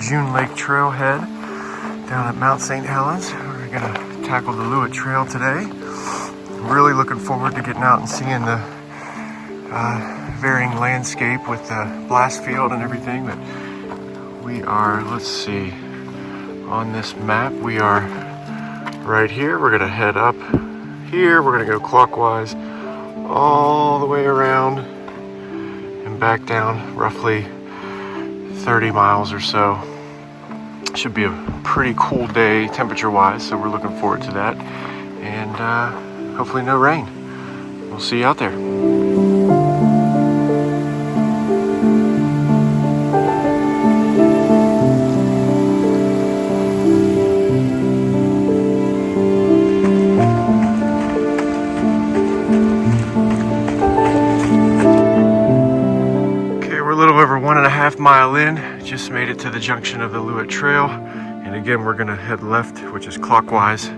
June Lake trailhead down at Mount St. Helens. We're gonna tackle the Loowit Trail today. I'm really looking forward to getting out and seeing the varying landscape with the blast field and everything. But we are, let's see, on this map, we are right here. We're gonna head up here. We're gonna go clockwise all the way around and back down roughly 30 miles or so. Should be a pretty cool day temperature wise, so we're looking forward to that, and hopefully no rain. We'll see you out there. A little over 1.5 miles in, just made it to the junction of the Loowit Trail, and again we're gonna head left, which is clockwise,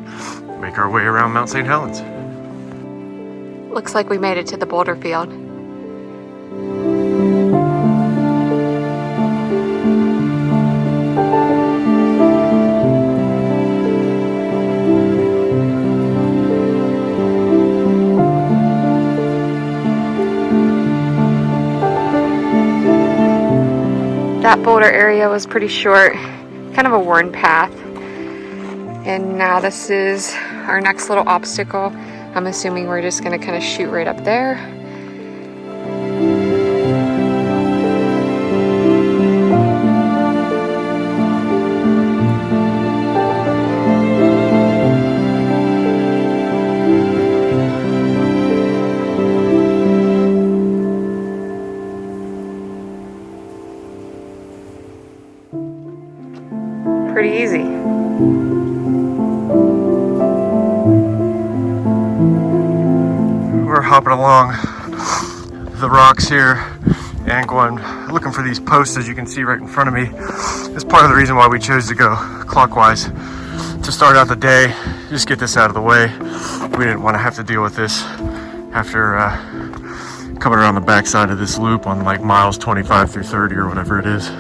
make our way around Mount St. Helens. Looks like we made it to the Boulder field. That boulder area was pretty short, kind of a worn path. And now this is our next little obstacle. I'm assuming we're just gonna kind of shoot right up there. Pretty easy. We're hopping along the rocks here and looking for these posts, as you can see right in front of me. That's part of the reason why we chose to go clockwise to start out the day. Just get this out of the way. We didn't want to have to deal with this after coming around the backside of this loop on like miles 25 through 30 or whatever it is.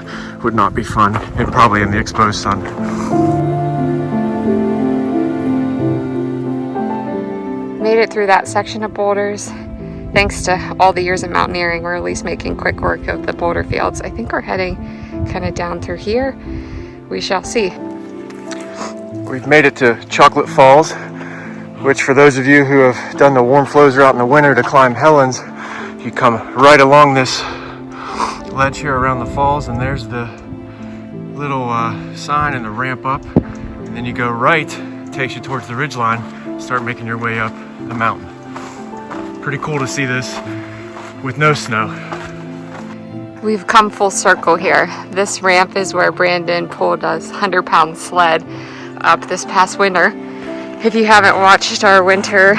Would not be fun, and probably in the exposed sun. Made it through that section of boulders. Thanks to all the years of mountaineering, we're at least making quick work of the boulder fields. I think we're heading kind of down through here. We shall see. We've made it to Chocolate Falls, which for those of you who have done the Worm Flows route in the winter to climb Helens, you come right along this ledge here around the falls, and there's the little sign and the ramp up, and then you go right, it takes you towards the ridgeline, start making your way up the mountain. Pretty cool to see this with no snow. We've come full circle here. This ramp is where Brandon pulled a 100-pound sled up this past winter. If you haven't watched our winter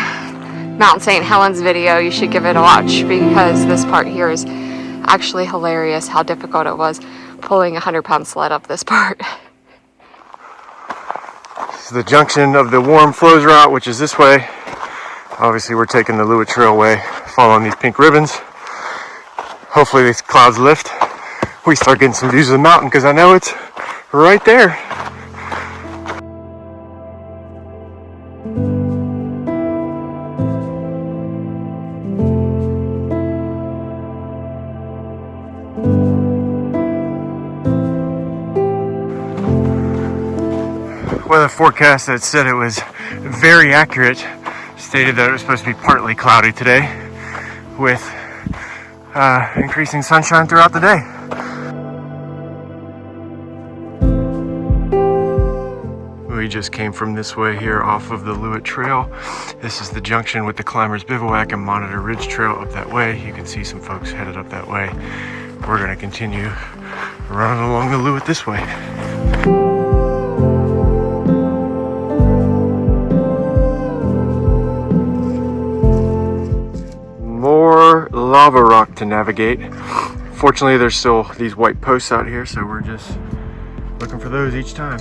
Mount St. Helens video, you should give it a watch, because this part here is actually hilarious how difficult it was pulling a 100-pound sled up this part. This is the junction of the Worm Flows route, which is this way. Obviously we're taking the Loowit Trail way, following these pink ribbons. Hopefully these clouds lift. We start getting some views of the mountain, because I know it's right there. Weather forecast that said it was very accurate stated that it was supposed to be partly cloudy today with increasing sunshine throughout the day. We just came from this way here off of the Loowit Trail. This is the junction with the Climbers Bivouac and Monitor Ridge Trail up that way. You can see some folks headed up that way. We're going to continue running along the Loowit this way. More lava rock to navigate. Fortunately, there's still these white posts out here, so we're just looking for those each time.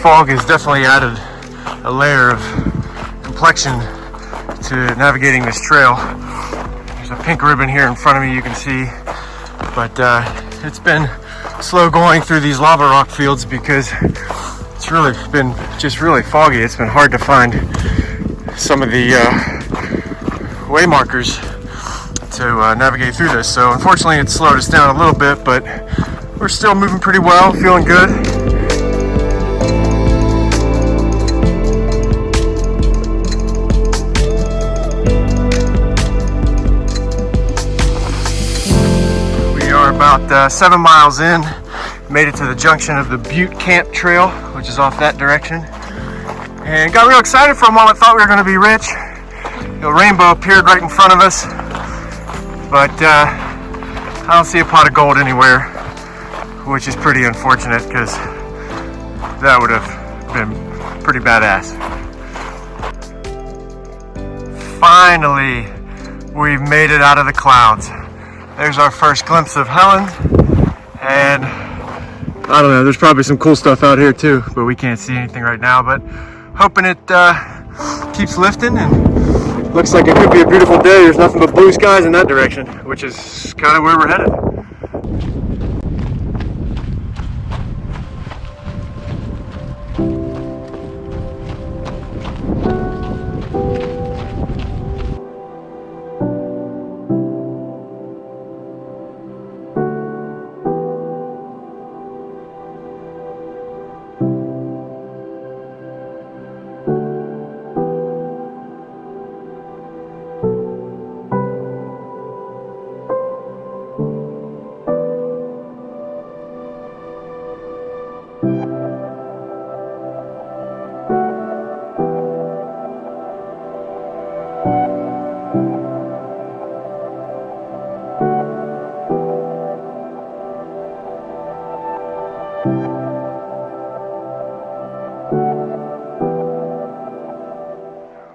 fog has definitely added a layer of complexion to navigating this trail. There's a pink ribbon here in front of me you can see, but it's been slow going through these lava rock fields because it's really been just really foggy. It's been hard to find some of the way markers to navigate through this. So unfortunately it slowed us down a little bit, but we're still moving pretty well, feeling good. We are about 7 miles in, made it to the junction of the Butte Camp Trail, which is off that direction, and got real excited for a moment, thought we were going to be rich. The rainbow appeared right in front of us, but I don't see a pot of gold anywhere, which is pretty unfortunate because that would have been pretty badass. Finally, we've made it out of the clouds. There's our first glimpse of Helens, and I don't know, there's probably some cool stuff out here too, but we can't see anything right now, but hoping it keeps lifting, and looks like it could be a beautiful day. There's nothing but blue skies in that direction, which is kind of where we're headed.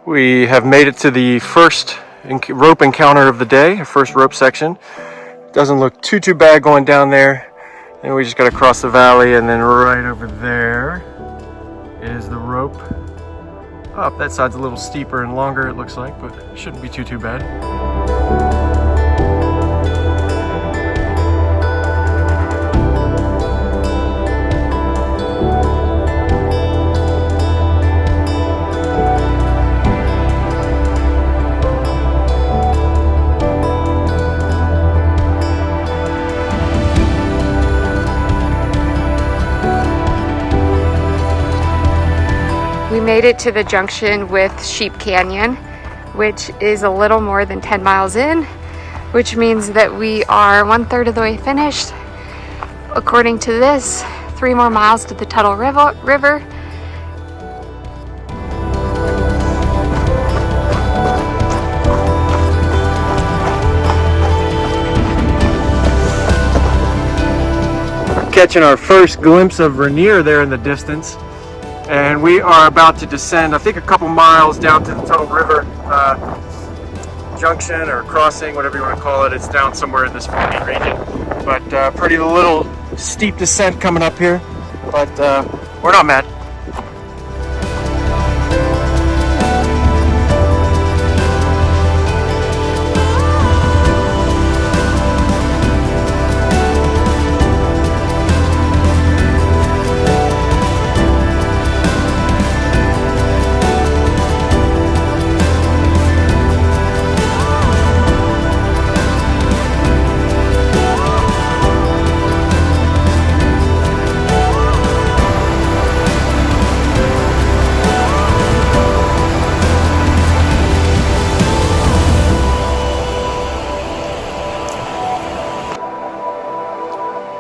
We have made it to the first rope encounter of the day, first rope section. Doesn't look too bad going down there. And we just got to cross the valley, and then right over there is the rope. Up that side's a little steeper and longer, it looks like, but it shouldn't be too bad. We made it to the junction with Sheep Canyon, which is a little more than 10 miles in, which means that we are 1/3 of the way finished. According to this, 3 more miles to the Toutle River. Catching our first glimpse of Rainier there in the distance. And we are about to descend, I think, a couple miles down to the Toutle River junction or crossing, whatever you want to call it. It's down somewhere in this Foggy region, but pretty little steep descent coming up here, but we're not mad.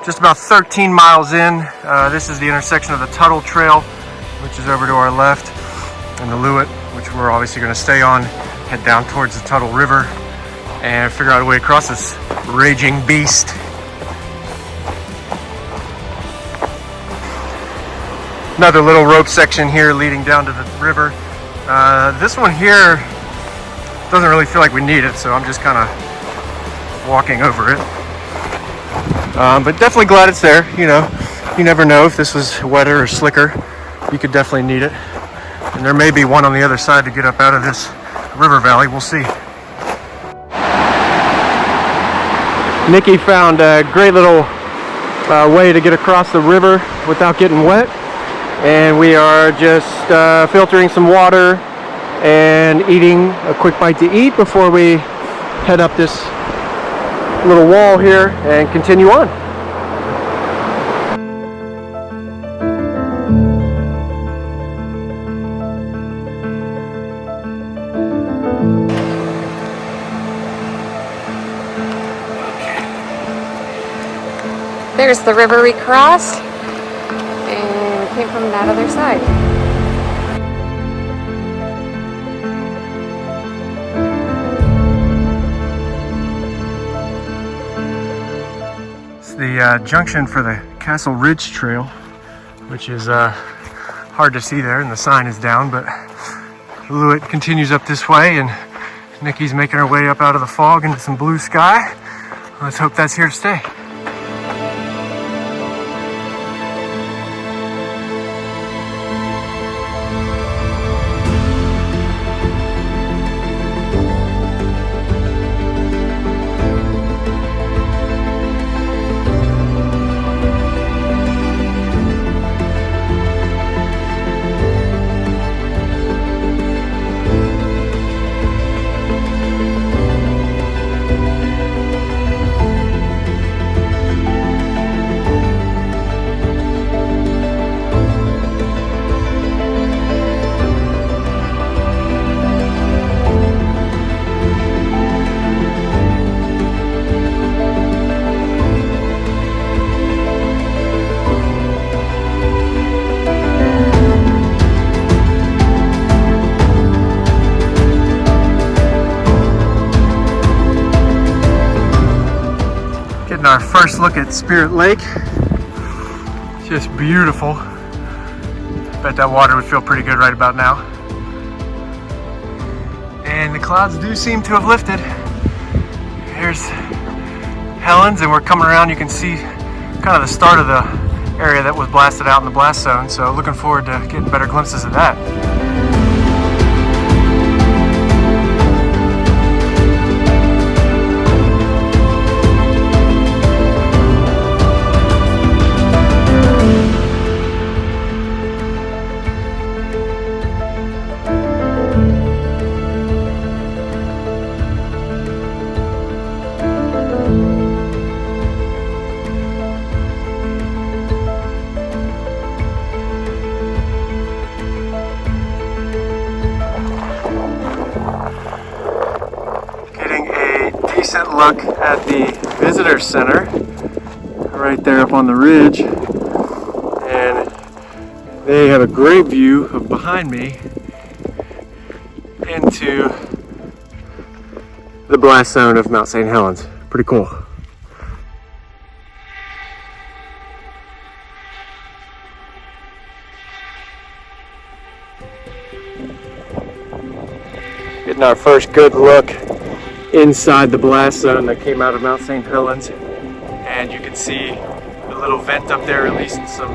Just about 13 miles in, this is the intersection of the Toutle Trail, which is over to our left, and the Loowit, which we're obviously going to stay on, head down towards the Toutle River, and figure out a way across this raging beast. Another little rope section here leading down to the river. This one here doesn't really feel like we need it, so I'm just kind of walking over it. But definitely glad it's there. You know, you never know if this was wetter or slicker. you could definitely need it. And there may be one on the other side to get up out of this river valley. We'll see. Nikki found a great little way to get across the river without getting wet. And we are just filtering some water and eating a quick bite to eat before we head up this little wall here and continue on. There's the river we crossed, and came from that other side. It's the junction for the Castle Ridge Trail, which is hard to see there, and the sign is down, but Loowit continues up this way, and Nikki's making her way up out of the fog into some blue sky. Let's hope that's here to stay. Our first look at Spirit Lake. Just beautiful. Bet that water would feel pretty good right about now. And the clouds do seem to have lifted. Here's Helens, and we're coming around. You can see kind of the start of the area that was blasted out in the blast zone. So looking forward to getting better glimpses of that. Look at the visitor center right there up on the ridge, and they have a great view of behind me into the blast zone of Mount St. Helens. Pretty cool. Getting our first good look inside the blast zone that came out of Mount St. Helens, and you can see the little vent up there releasing some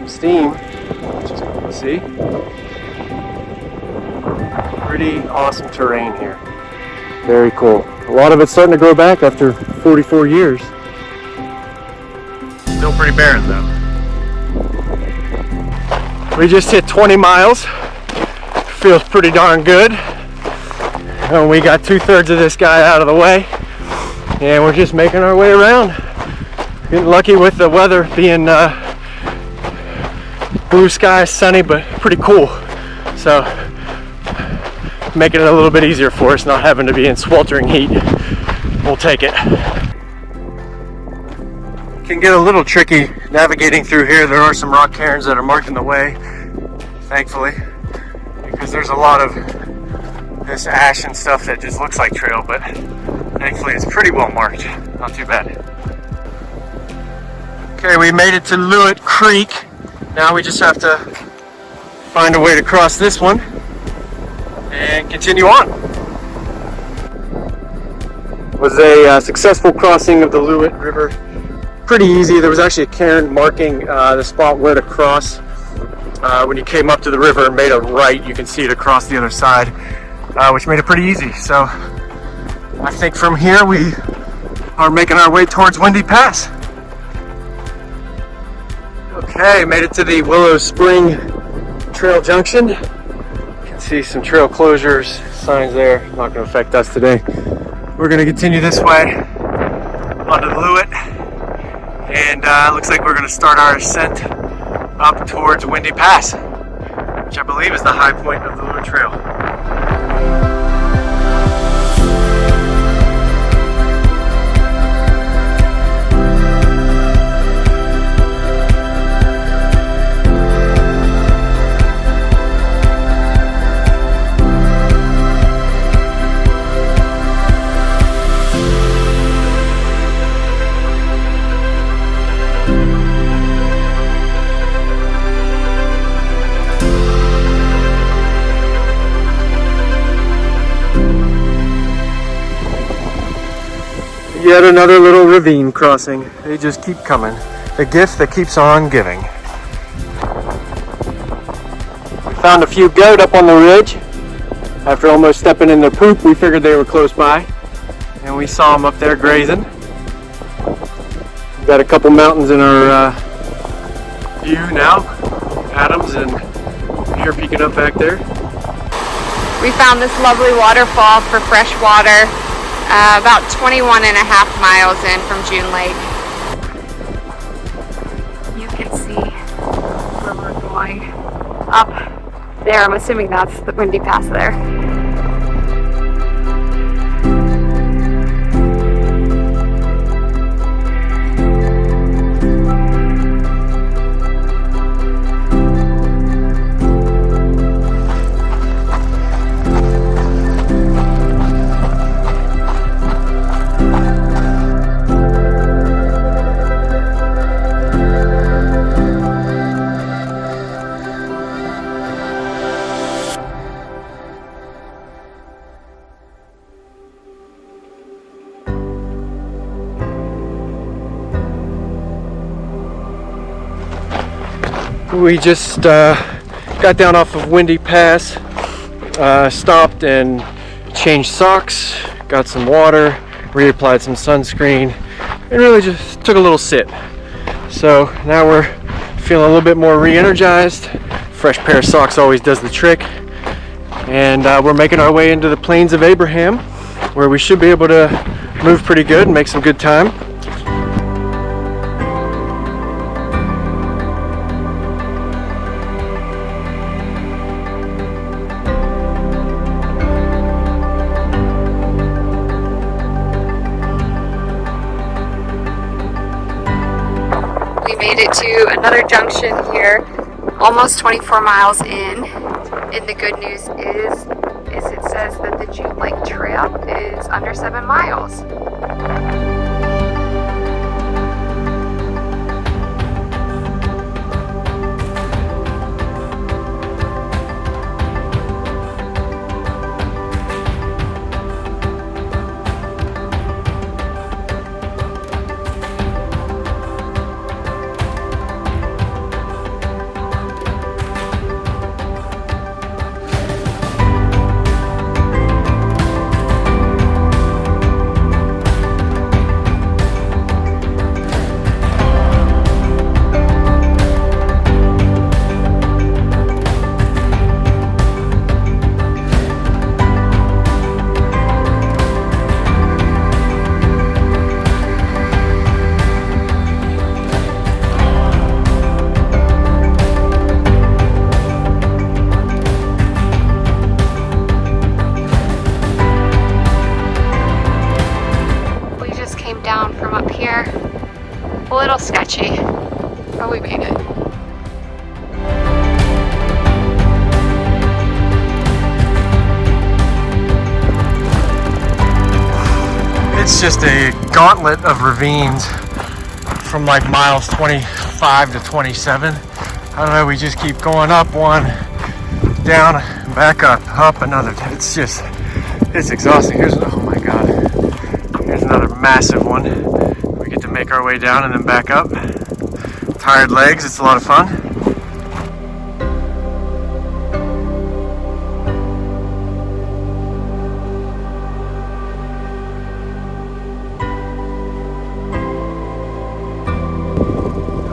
steam, which is cool to see. Pretty awesome terrain here. Very cool. A lot of it's starting to grow back after 44 years. Still pretty barren though. We just hit 20 miles. Feels pretty darn good. And we got 2/3 of this guy out of the way, and we're just making our way around. Getting lucky with the weather being blue sky, sunny, but pretty cool. So making it a little bit easier for us, not having to be in sweltering heat. We'll take it. Can get a little tricky navigating through here. There are some rock cairns that are marking the way, thankfully, because there's a lot of this ash and stuff that just looks like trail, but thankfully it's pretty well marked. Not too bad. Okay, we made it to Loowit Creek. Now we just have to find a way to cross this one and continue on. It was a successful crossing of the Loowit River. Pretty easy. There was actually a cairn marking the spot where to cross. when you came up to the river and made a right, you can see it across the other side, which made it pretty easy. So I think from here we are making our way towards Windy Pass. Okay, made it to the Willow Spring Trail Junction. You can see some trail closures, signs there. Not going to affect us today. We're going to continue this way onto the Loowit, and looks like we're going to start our ascent up towards Windy Pass, which I believe is the high point of the Loowit Trail. Yet another little ravine crossing. They just keep coming. The gift that keeps on giving. We found a few goat up on the ridge. After almost stepping in their poop, we figured they were close by. And we saw them up there grazing. We've got a couple mountains in our view now. Adams and Deer peeking up back there. We found this lovely waterfall for fresh water. About 21 and a half miles in from June Lake. You can see where we're going up there. I'm assuming that's the Windy Pass there. We just got down off of Windy Pass, stopped and changed socks, got some water, reapplied some sunscreen, and really just took a little sit. So now we're feeling a little bit more re-energized. Fresh pair of socks always does the trick. And we're making our way into the Plains of Abraham, where we should be able to move pretty good and make some good time. Made it to another junction here, almost 24 miles in, and the good news is it says that the June Lake Trail is under 7 miles. Down from up here, a little sketchy, but we made it. It's just a gauntlet of ravines from like miles 25 to 27. I don't know, we just keep going up one, down, back up another. It's exhausting. Oh my God. Here's another massive one. We get to make our way down and then back up. Tired legs, it's a lot of fun.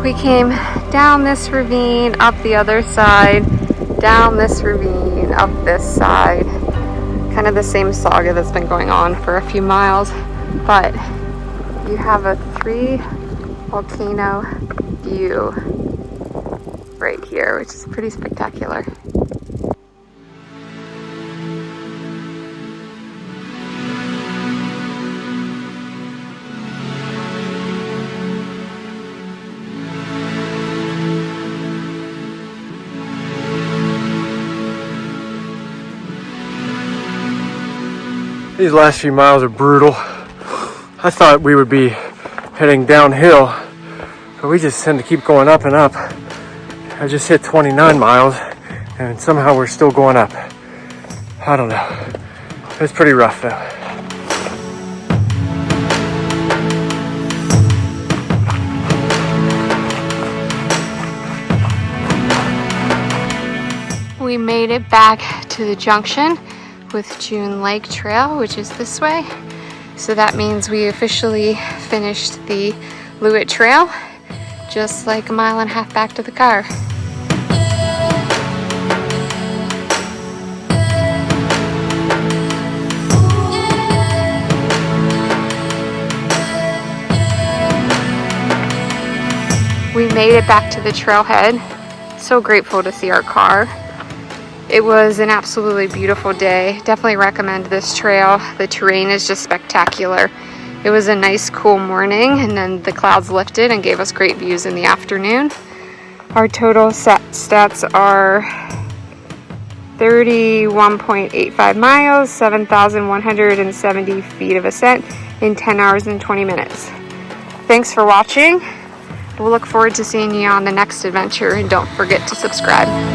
We came down this ravine, up the other side, down this ravine, up this side. Kind of the same saga that's been going on for a few miles, but you have a 3 volcano view right here, which is pretty spectacular. These last few miles are brutal. I thought we would be heading downhill, but we just tend to keep going up and up. I just hit 29 miles and somehow we're still going up. I don't know. It's pretty rough though. We made it back to the junction with June Lake Trail, which is this way. So that means we officially finished the Loowit Trail, just like a mile and a half back to the car. We made it back to the trailhead. So grateful to see our car. It was an absolutely beautiful day. Definitely recommend this trail. The terrain is just spectacular. It was a nice cool morning and then the clouds lifted and gave us great views in the afternoon. Our total stats are 31.85 miles, 7,170 feet of ascent in 10 hours and 20 minutes. Thanks for watching. We'll look forward to seeing you on the next adventure, and don't forget to subscribe.